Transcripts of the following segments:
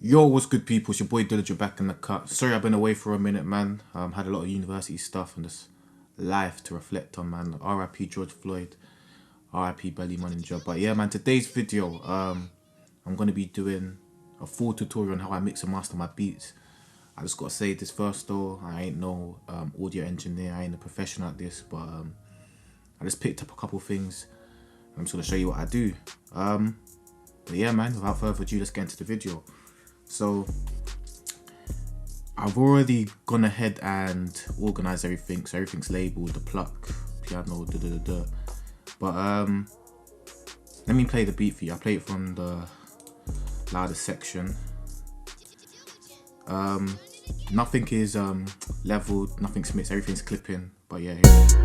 Yo, what's good, people? It's your boy Diligent back in the cut. Sorry I've been away for a minute, man. Had a lot of university stuff and just life to reflect on, man. R.I.P. George Floyd, R.I.P. Belly Money Job. But yeah, man, today's video, I'm gonna be doing a full tutorial on how I mix and master my beats. I just gotta say this first though, I ain't no audio engineer, I ain't a professional at this, but I just picked up a couple things. I'm just gonna show you what I do. But yeah, man, without further ado, let's get into the video. So I've already gone ahead and organized everything, so everything's labeled, the pluck, piano, but let me play the beat for you. I play it from the loudest section. Nothing is leveled, nothing's mixed, everything's clipping, but yeah, here it is.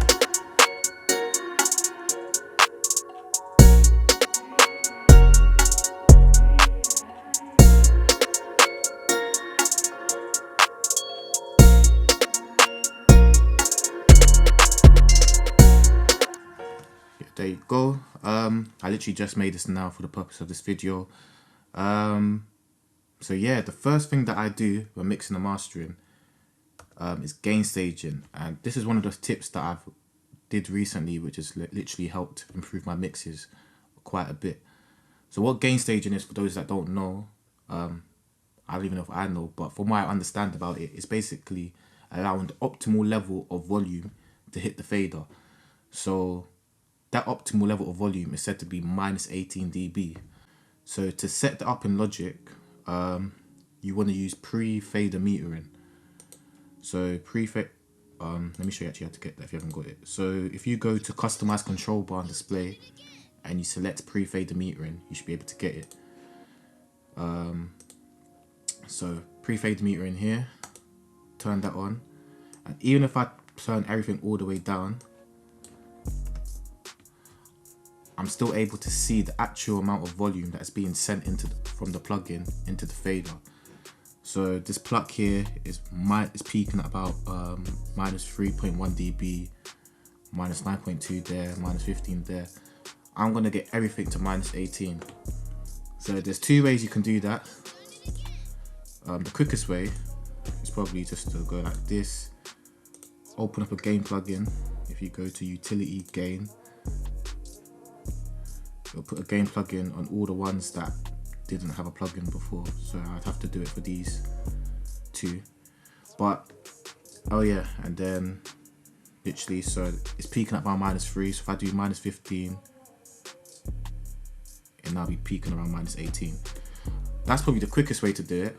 There you go. I literally just made this now for the purpose of this video. So yeah, the first thing that I do when mixing and mastering is gain staging, and this is one of the tips that I've did recently, which has literally helped improve my mixes quite a bit. So what gain staging is, for those that don't know, I don't even know if I know, but from what I understand about it, it's basically allowing the optimal level of volume to hit the fader. So that optimal level of volume is said to be minus 18 dB. So to set that up in Logic, you want to use pre-fader metering. So let me show you actually how to get that if you haven't got it. So if you go to customize control bar and display and you select pre-fader metering, you should be able to get it. So pre-fader metering here, turn that on, and even if I turn everything all the way down, I'm still able to see the actual amount of volume that's being sent from the plugin into the fader. So this pluck here is peaking at about minus 3.1 dB, minus 9.2 there, minus 15 there. I'm gonna get everything to minus 18. So there's two ways you can do that. The quickest way is probably just to go like this, open up a gain plugin. If you go to utility gain, it'll put a gain plugin on all the ones that didn't have a plugin before, so I'd have to do it for these two. But oh yeah, and then literally, so it's peaking at about minus 3, so if I do minus 15, and I'll be peaking around minus 18. That's probably the quickest way to do it.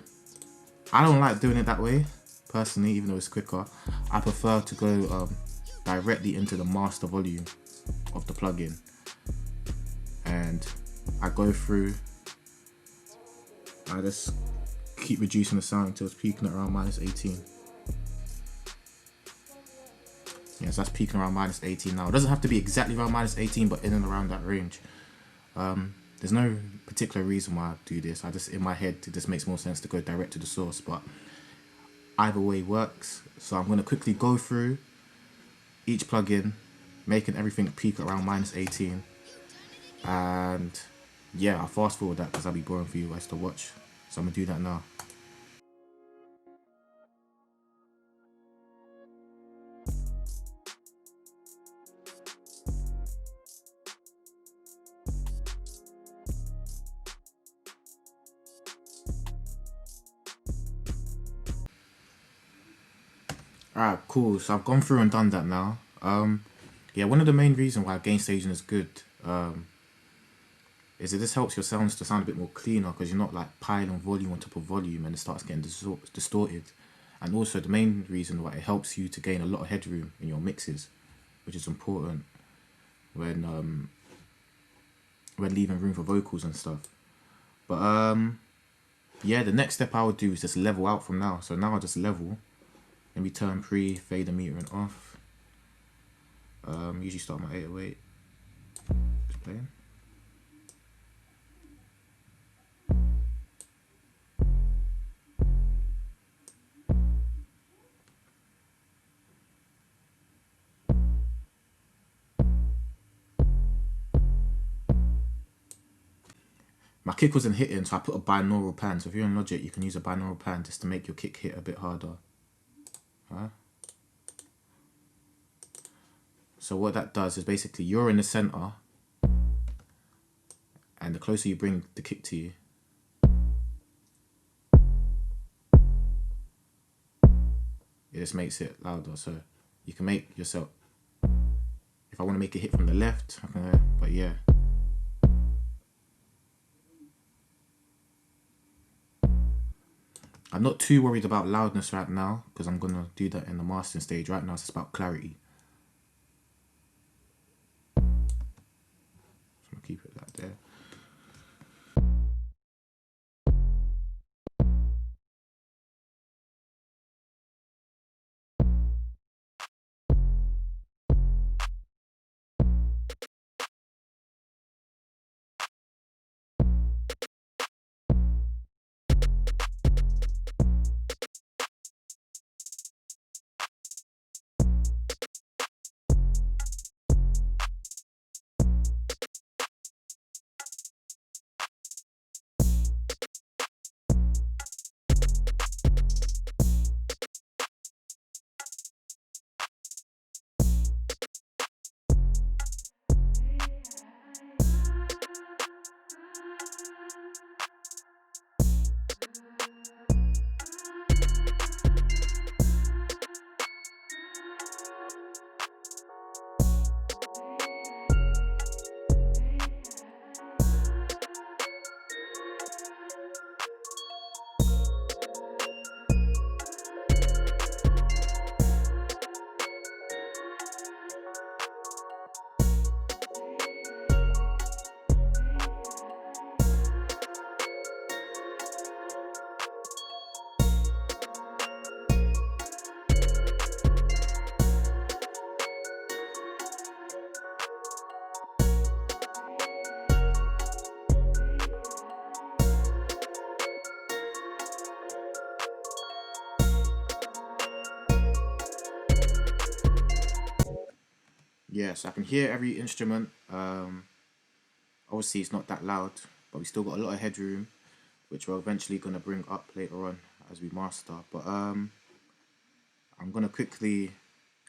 I don't like doing it that way personally, even though it's quicker. I prefer to go directly into the master volume of the plugin, and I go through, I just keep reducing the sound until it's peaking at around minus 18. Yes, that's peaking around minus 18 now. It doesn't have to be exactly around minus 18, but in and around that range. There's no particular reason why I do this. I just, in my head, it just makes more sense to go direct to the source, but either way works. So I'm going to quickly go through each plugin, making everything peak around minus 18. And yeah, I'll fast forward that because I'll be boring for you guys to watch. So I'm gonna do that now. Alright, cool. So I've gone through and done that now. Yeah, one of the main reasons why gain staging is good is that this helps your sounds to sound a bit more cleaner, because you're not like piling volume on top of volume and it starts getting distorted. And also the main reason why it helps you to gain a lot of headroom in your mixes, which is important when leaving room for vocals and stuff. But yeah, the next step I would do is just level out from now. So now I'll just level. Let me turn pre-fader metering off. Usually start my 808. Just playing. My my kick wasn't hitting, so I put a binaural pan. So if you're in Logic, you can use a binaural pan just to make your kick hit a bit harder. So what that does is basically you're in the center, and the closer you bring the kick to you, it just makes it louder. So you can make yourself, if I want to make it hit from the left, I can, but yeah. I'm not too worried about loudness right now because I'm going to do that in the mastering stage. Right now it's just about clarity. So I'm going to keep it like there. Yeah, so I can hear every instrument. Obviously it's not that loud, but we still got a lot of headroom, which we're eventually going to bring up later on as we master. But I'm going to quickly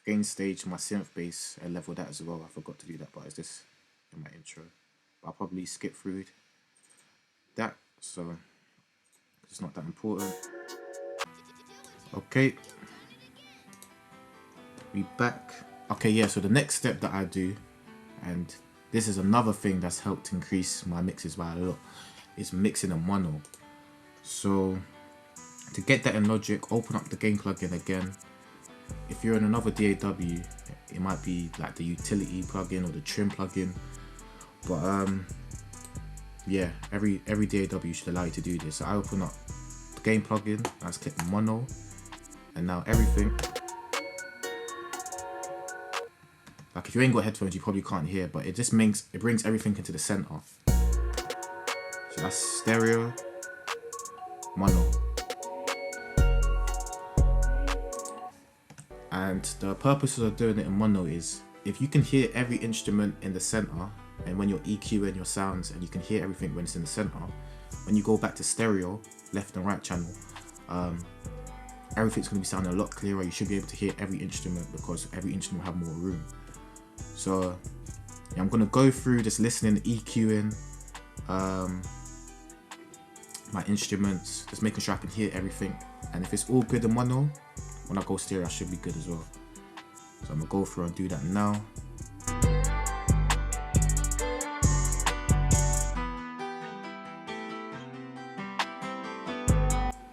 gain stage my synth bass and level that as well. I forgot to do that, but it's just in my intro. But I'll probably skip through that, so it's not that important. Okay, we back. Okay, yeah, so the next step that I do, and this is another thing that's helped increase my mixes by a lot, is mixing a mono. So to get that in Logic, open up the gain plugin again. If you're in another DAW, it might be like the utility plugin or the trim plugin. But yeah, every DAW should allow you to do this. So I open up the gain plugin, I just click mono, and now everything. Like if you ain't got headphones, you probably can't hear, but it just brings everything into the center. So that's stereo, mono. And the purpose of doing it in mono is if you can hear every instrument in the center, and when you're EQing your sounds and you can hear everything when it's in the center, when you go back to stereo, left and right channel, everything's going to be sounding a lot clearer. You should be able to hear every instrument because every instrument will have more room. So yeah, I'm going to go through just listening, EQing my instruments, just making sure I can hear everything. And if it's all good in mono, when I go stereo I should be good as well. So I'm going to go through and do that now.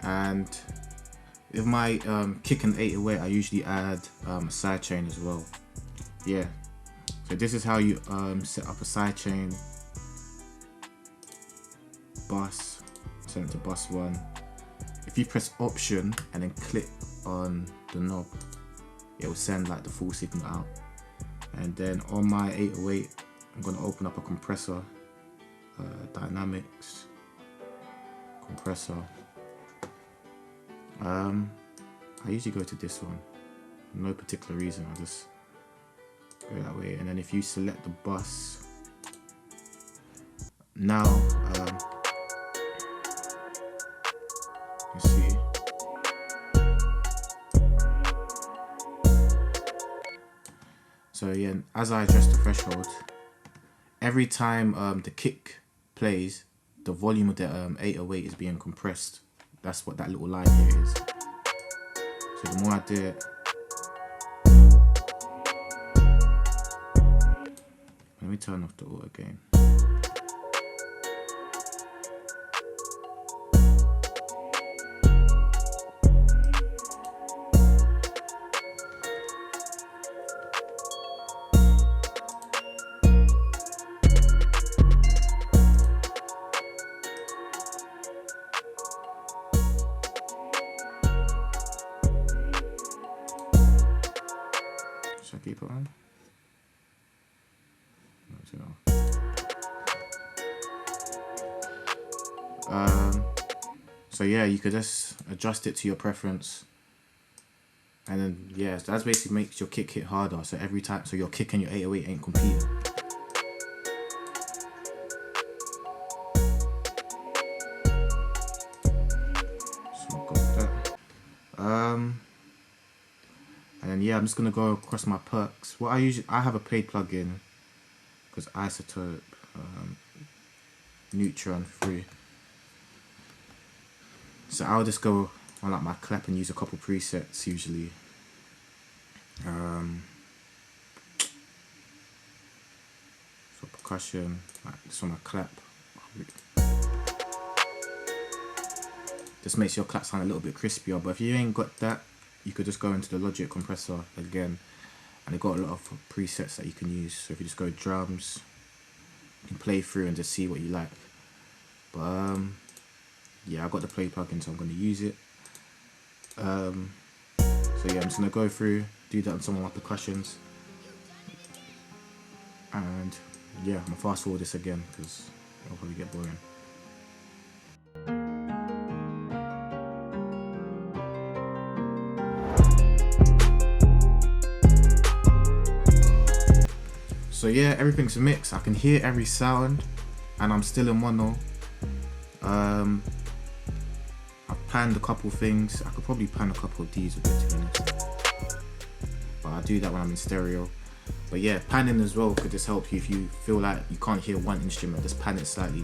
And with my kick and 808, I usually add a sidechain as well. Yeah, so this is how you set up a sidechain. Bus, send it to bus 1. If you press option and then click on the knob, it will send like the full signal out. And then on my 808, I'm going to open up a compressor, dynamics, compressor. I usually go to this one, no particular reason, I just go that way. And then if you select the bus, now You see. So yeah, as I adjust the threshold, every time the kick plays, the volume of the 808 is being compressed. That's what that little line here is. So the more I do it, let me turn off the auto gain. Should I keep it on? So yeah, you could just adjust it to your preference, and then yeah, so that basically makes your kick hit harder. So every time, so your kick and your 808 ain't competing. So I've got that. And then yeah, I'm just gonna go across my perks. What I have a paid plugin because Isotope, Neutron free. So I'll just go on like my clap and use a couple presets usually. For percussion, like this on my clap. Just makes your clap sound a little bit crispier. But if you ain't got that, you could just go into the Logic compressor again, and they've got a lot of presets that you can use. So if you just go drums, you can play through and just see what you like. But yeah, I got the play plugin, so I'm going to use it. So yeah, I'm just going to go through, do that on some of my percussions, and yeah, I'm going to fast forward this again because it'll probably get boring. So yeah, everything's mixed. I can hear every sound, and I'm still in mono. I've panned a couple things. I could probably pan a couple of these a bit, to be honest. But I do that when I'm in stereo. But yeah, panning as well could just help you if you feel like you can't hear one instrument. Just pan it slightly.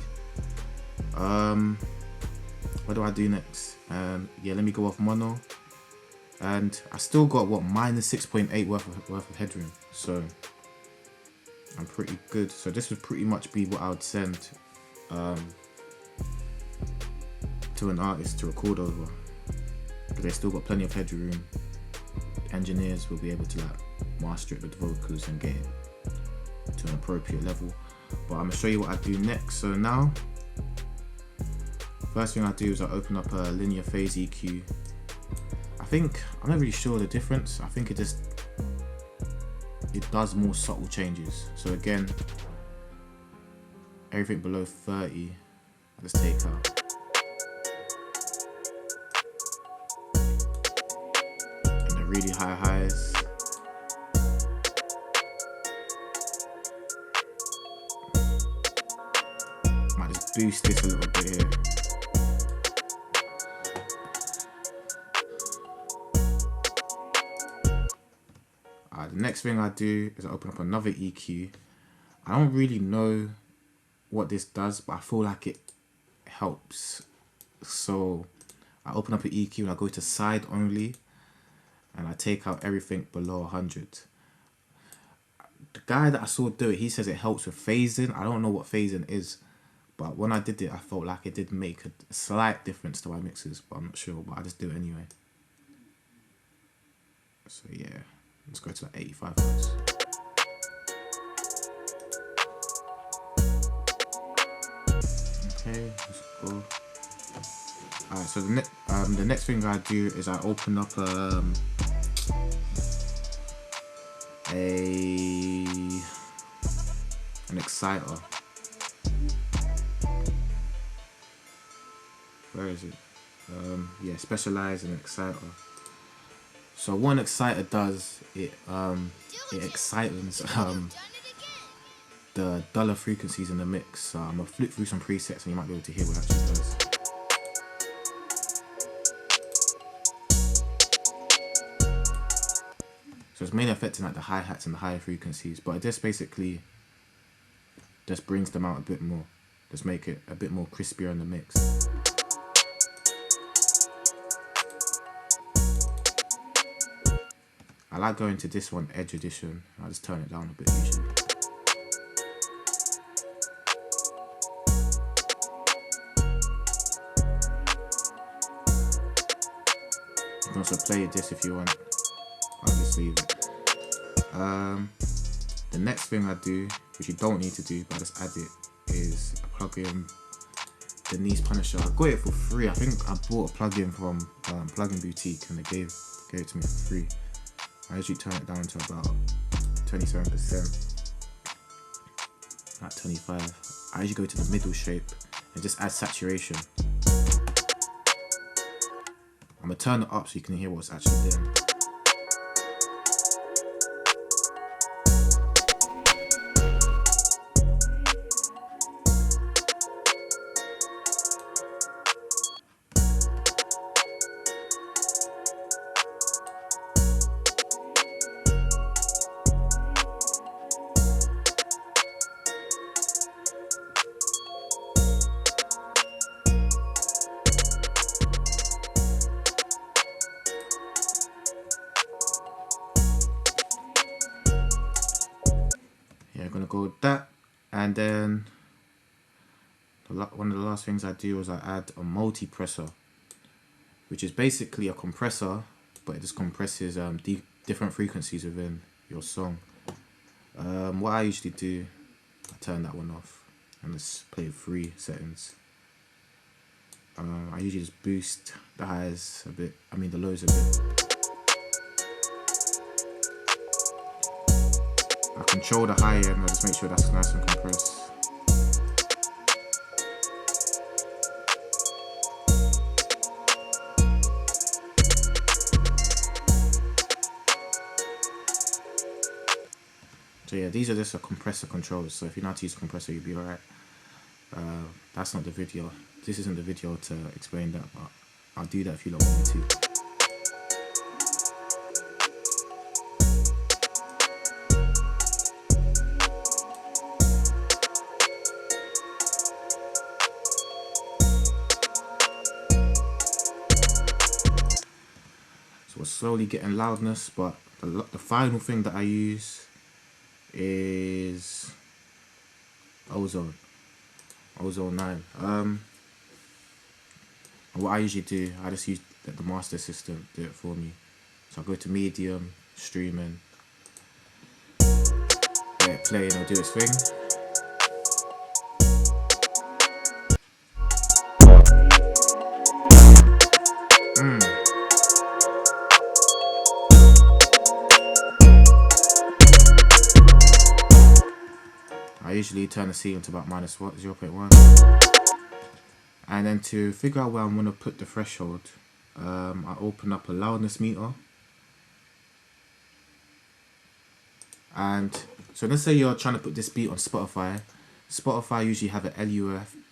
What do I do next? Yeah, let me go off mono. And I still got what, minus 6.8 worth of headroom. So I'm pretty good. So this would pretty much be what I would send to an artist to record over, because they still got plenty of headroom. Engineers will be able to like master it with the vocals and get it to an appropriate level. But I'm gonna show you what I do next. So now, first thing I do is I open up a linear phase EQ. I'm not really sure the difference. I think it does more subtle changes. So again, everything below 30, I just take out. And the really high highs. Might just boost this a little bit here. The next thing I do is I open up another EQ. I don't really know what this does, but I feel like it helps. So I open up an EQ and I go to side only, and I take out everything below 100. The guy that I saw do it, he says it helps with phasing. I don't know what phasing is, but when I did it, I felt like it did make a slight difference to my mixes, but I'm not sure, but I just do it anyway. So yeah. Let's go to like 85 hertz. Okay, let's go. Alright, so the next thing I do is I open up an exciter. Where is it? Yeah, specialize in exciter. So what an exciter does, it excites the duller frequencies in the mix. So I'm gonna flip through some presets and you might be able to hear what it actually does. So it's mainly affecting like the hi-hats and the higher frequencies, but it just basically just brings them out a bit more. Just make it a bit more crispier in the mix. I like going to this one, Edge Edition. I just turn it down a bit usually. You can also play this if you want. I'll just leave it. The next thing I do, which you don't need to do, but I just add it, is I plug in the Nice Punisher. I got it for free. I think I bought a plugin from Plugin Boutique and they gave it to me for free. I usually turn it down to about 27%, like 25. I usually go to the middle shape and just add saturation. I'm gonna turn it up so you can hear what's actually there. Yeah, I'm gonna go with that, and then one of the last things I do is I add a multi-pressor, which is basically a compressor, but it just compresses different frequencies within your song. What I usually do, I turn that one off and just play 3 settings. I usually just boost the highs a bit, the lows a bit. I control the high end, I just make sure that's nice and compressed. So yeah, these are just a compressor controls, so if you know how to use a compressor, you'll be alright. That's not the video. This isn't the video to explain that, but I'll do that if you lot want me to. So we're slowly getting loudness, but the final thing that I use is Ozone 9. What I usually do, I just use the master system do it for me. So I go to medium, streaming, let it play and it'll do its thing. I usually turn the ceiling to about -0.1. And then to figure out where I'm going to put the threshold, I open up a loudness meter. And so let's say you're trying to put this beat on Spotify. Spotify usually have an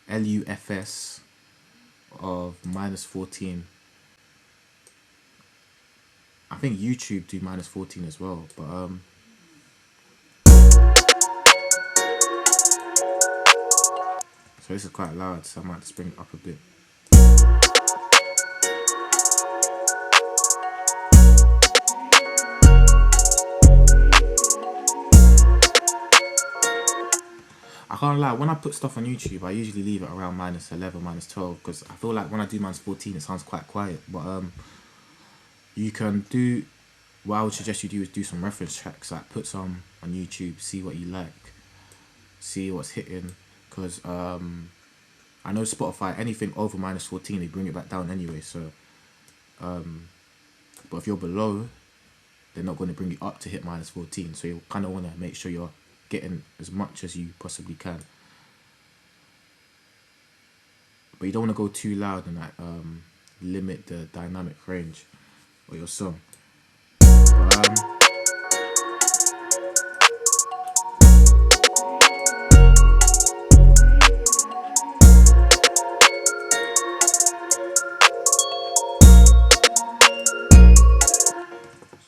LUFS of -14. I think YouTube do -14 as well, but so this is quite loud, so I might just bring it up a bit. I can't lie, when I put stuff on YouTube, I usually leave it around -11, -12, because I feel like when I do -14, it sounds quite quiet. But you can do, what I would suggest you do is do some reference tracks, like put some on YouTube, see what you like, see what's hitting. Because I know Spotify, anything over -14, they bring it back down anyway. So, but if you're below, they're not going to bring you up to hit -14. So you kind of want to make sure you're getting as much as you possibly can. But you don't want to go too loud and like limit the dynamic range of your song.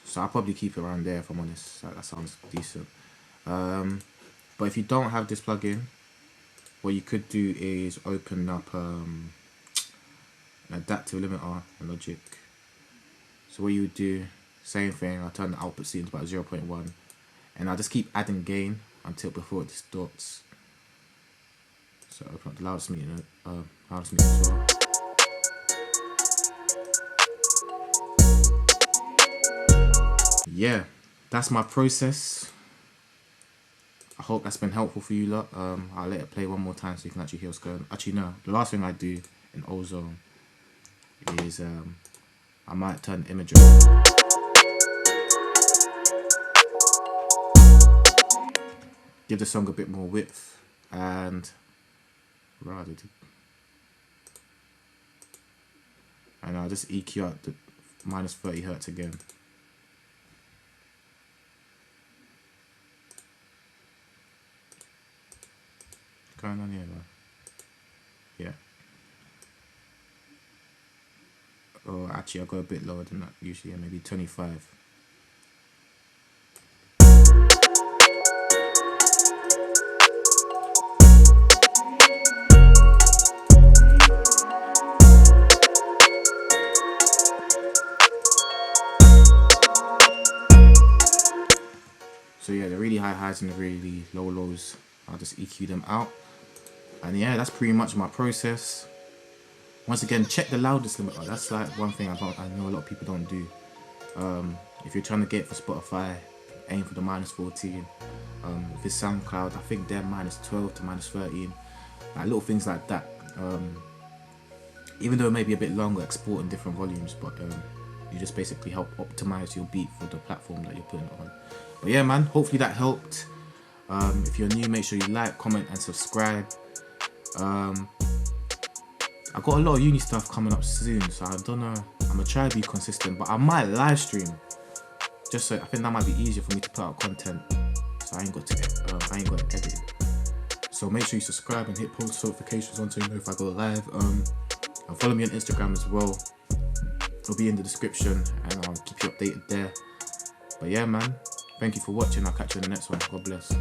So I'll probably keep it around there if I'm honest. That sounds decent. But if you don't have this plugin, what you could do is open up an adaptive limiter in Logic. So what you would do, same thing, I'll turn the output C into about 0.1, and I'll just keep adding gain until before it distorts. So open up the loudness meter as well. Yeah, that's my process. I hope that's been helpful for you lot. I'll let it play one more time so you can actually hear what's going on. Actually no, the last thing I do in Ozone is I might turn the image on. Give the song a bit more width and I'll just EQ out the minus 30 Hz again. What's going on here, man? Yeah. Oh, actually, I'll go a bit lower than that usually, maybe 25. So yeah, the really high highs and the really low lows, I'll just EQ them out. And yeah, that's pretty much my process. Once again, check the loudness limiter. That's like one thing I know a lot of people don't do. If you're trying to get for Spotify, aim for the minus 14. If it's SoundCloud, I think they're minus 12 to minus 13. Like little things like that. Even though it may be a bit longer, export in different volumes, but you just basically help optimize your beat for the platform that you're putting it on. But yeah, man, hopefully that helped. If you're new, make sure you like, comment, and subscribe. I got a lot of uni stuff coming up soon, so I don't know. I'm gonna try to be consistent, but I might live stream. Just so I think that might be easier for me to put out content, so I ain't got to edit it. So make sure you subscribe and hit post notifications on so you know if I go live. And follow me on Instagram as well. It'll be in the description, and I'll keep you updated there. But yeah, man, thank you for watching. I'll catch you in the next one. God bless.